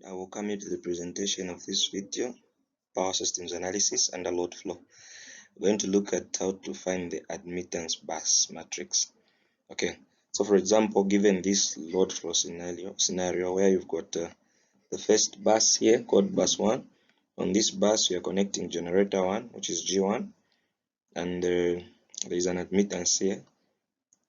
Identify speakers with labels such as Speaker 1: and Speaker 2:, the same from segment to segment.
Speaker 1: I welcome you to the presentation of this video, Power Systems Analysis under Load Flow. We're going to look at how to find the admittance bus matrix. Okay, so for example, given this load flow scenario where you've got the first bus here called bus 1. On this bus, we are connecting generator 1, which is G1, and there is an admittance here.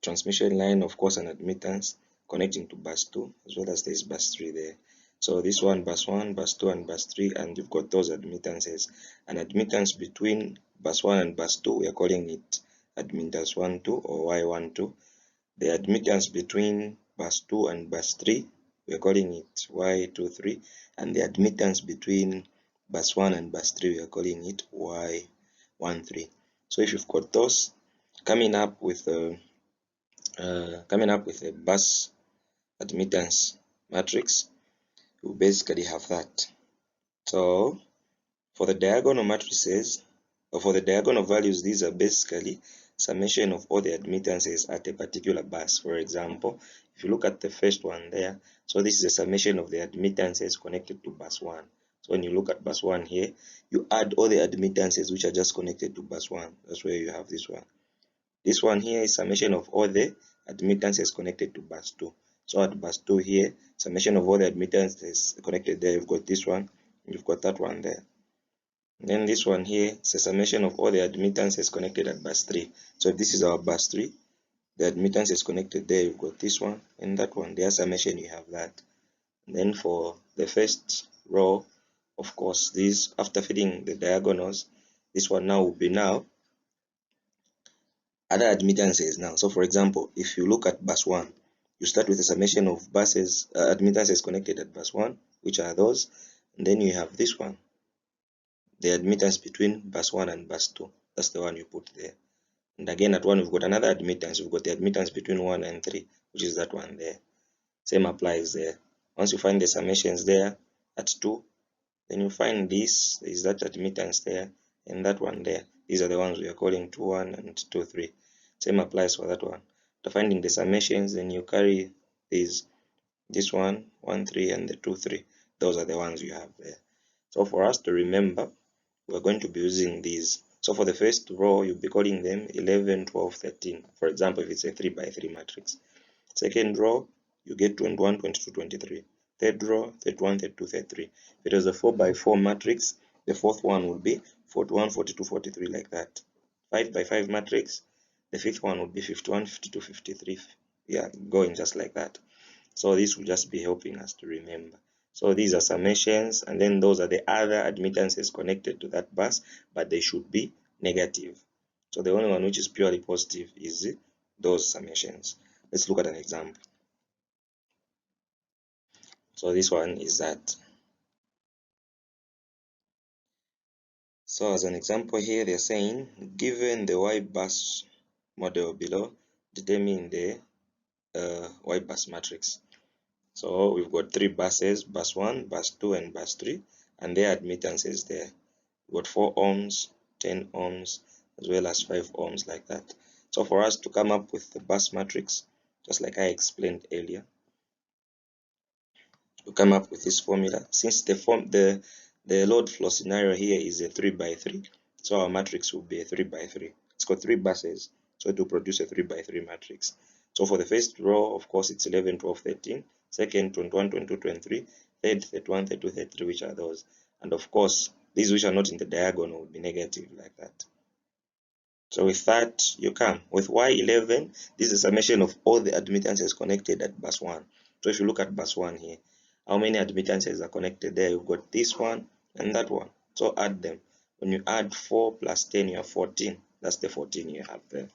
Speaker 1: Transmission line, of course, an admittance connecting to bus 2, as well as there is bus 3 there. So this one, bus 1, bus 2, and bus 3, and you've got those admittances. An admittance between bus 1 and bus 2, we are calling it admittance 1, 2 or Y12. The admittance between bus 2 and bus 3, we are calling it Y23. And the admittance between bus 1 and bus 3, we are calling it Y13. So if you've got those, coming up with a bus admittance matrix, you basically have that. So for the diagonal matrices, or for the diagonal values, these are basically summation of all the admittances at a particular bus. For example, if you look at the first one there, so this is a summation of the admittances connected to bus 1. So when you look at bus 1 here, you add all the admittances which are just connected to bus 1. That's where you have this one. This one here is summation of all the admittances connected to bus 2. So at bus 2 here, summation of all the admittances connected there, you've got this one, and you've got that one there. And then this one here is a summation of all the admittances connected at bus 3. So if this is our bus 3, the admittance is connected there, you've got this one and that one. Their summation, you have that. And then for the first row, of course, these, after feeding the diagonals, this one now will be now other admittances now. So for example, if you look at bus 1, you start with a summation of buses admittances connected at bus 1, which are those, and then you have this one, the admittance between bus 1 and bus 2. That's the one you put there. And again at 1, we've got another admittance. We've got the admittance between 1 and 3, which is that one there. Same applies there. Once you find the summations there at 2, then you find this, there is that admittance there, and that one there. These are the ones we are calling 2, 1 and 2, 3. Same applies for that one. After finding the summations, then you carry these, this one, 1, 3, and the 2, 3. Those are the ones you have there. So for us to remember, we're going to be using these. So for the first row, you'll be calling them 11, 12, 13. For example, if it's a 3 by 3 matrix. Second row, you get 21, 22, 23. Third row, 31, 32, 33. If it was a 4 by 4 matrix, the fourth one would be 41, 42, 43, like that. 5 by 5 matrix, the fifth one would be 51, 52, 53. Yeah, going just like that. So this will just be helping us to remember. So these are summations, and then those are the other admittances connected to that bus, but they should be negative. So the only one which is purely positive is those summations. Let's look at an example. So this one is that. So as an example here, they're saying, given the Y bus model below, determine the Y bus matrix. So we've got 3 buses, bus 1, bus 2, and bus 3, and their admittances there. We've got 4 ohms, 10 ohms, as well as 5 ohms, like that. So for us to come up with the bus matrix, just like I explained earlier, we come up with this formula. Since the load flow scenario here is a 3 by 3, so our matrix will be a 3 by 3. It's got 3 buses, so it will produce a 3 by 3 matrix. So for the first row, of course, it's 11, 12, 13. Second, 21, 22, 23. Third, 31, 32, 33, which are those. And of course, these which are not in the diagonal will be negative, like that. So with that, you come with Y11. This is a summation of all the admittances connected at bus 1. So if you look at bus 1 here, how many admittances are connected there? You've got this one and that one. So add them. When you add 4 plus 10, you have 14. That's the 14 you have there.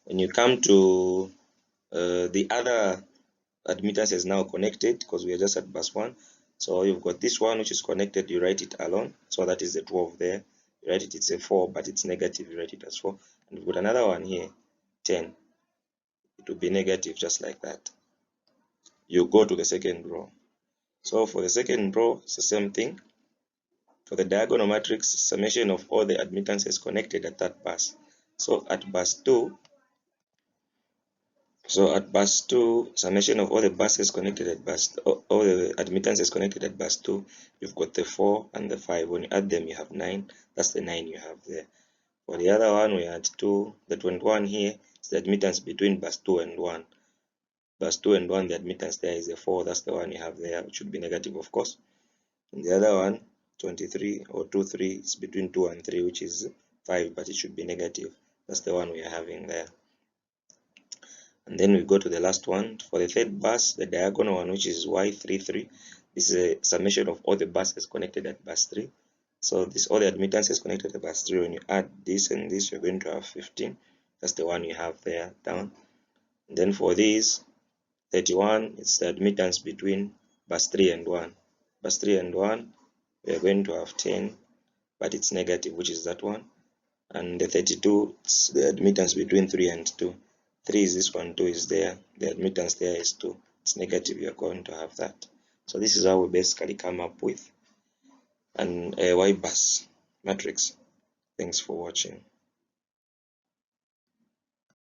Speaker 1: When you come to the other admittances now connected, because we are just at bus 1. So you've got this one which is connected, you write it alone. So that is the 12 there. You write it, it's a 4, but it's negative, you write it as 4. And we've got another one here, 10. It will be negative, just like that. You go to the second row. So for the second row, it's the same thing. For the diagonal matrix, summation of all the admittances connected at that bus. So at bus 2, So at bus 2, summation of all the buses connected at bus, all the admittances connected at bus 2, you've got the 4 and the 5. When you add them, you have 9. That's the 9 you have there. For the other one, we had 2. The 21 here is the admittance between bus 2 and 1. Bus 2 and 1, the admittance there is a 4. That's the one you have there, which should be negative, of course. And the other one, 23 or 23, is between 2 and 3, which is 5, but it should be negative. That's the one we are having there. And then we go to the last one. For the third bus, the diagonal one, which is Y33, this is a summation of all the buses connected at bus 3. So this all the admittances connected at bus 3. When you add this and this, you're going to have 15. That's the one you have there down. And then for this 31, it's the admittance between bus 3 and 1. Bus 3 and 1, we are going to have 10, but it's negative, which is that one. And the 32, it's the admittance between 3 and 2. 3 is this one, 2 is there. The admittance there is 2. It's negative, you're going to have that. So this is how we basically come up with an Y bus matrix. Thanks for watching.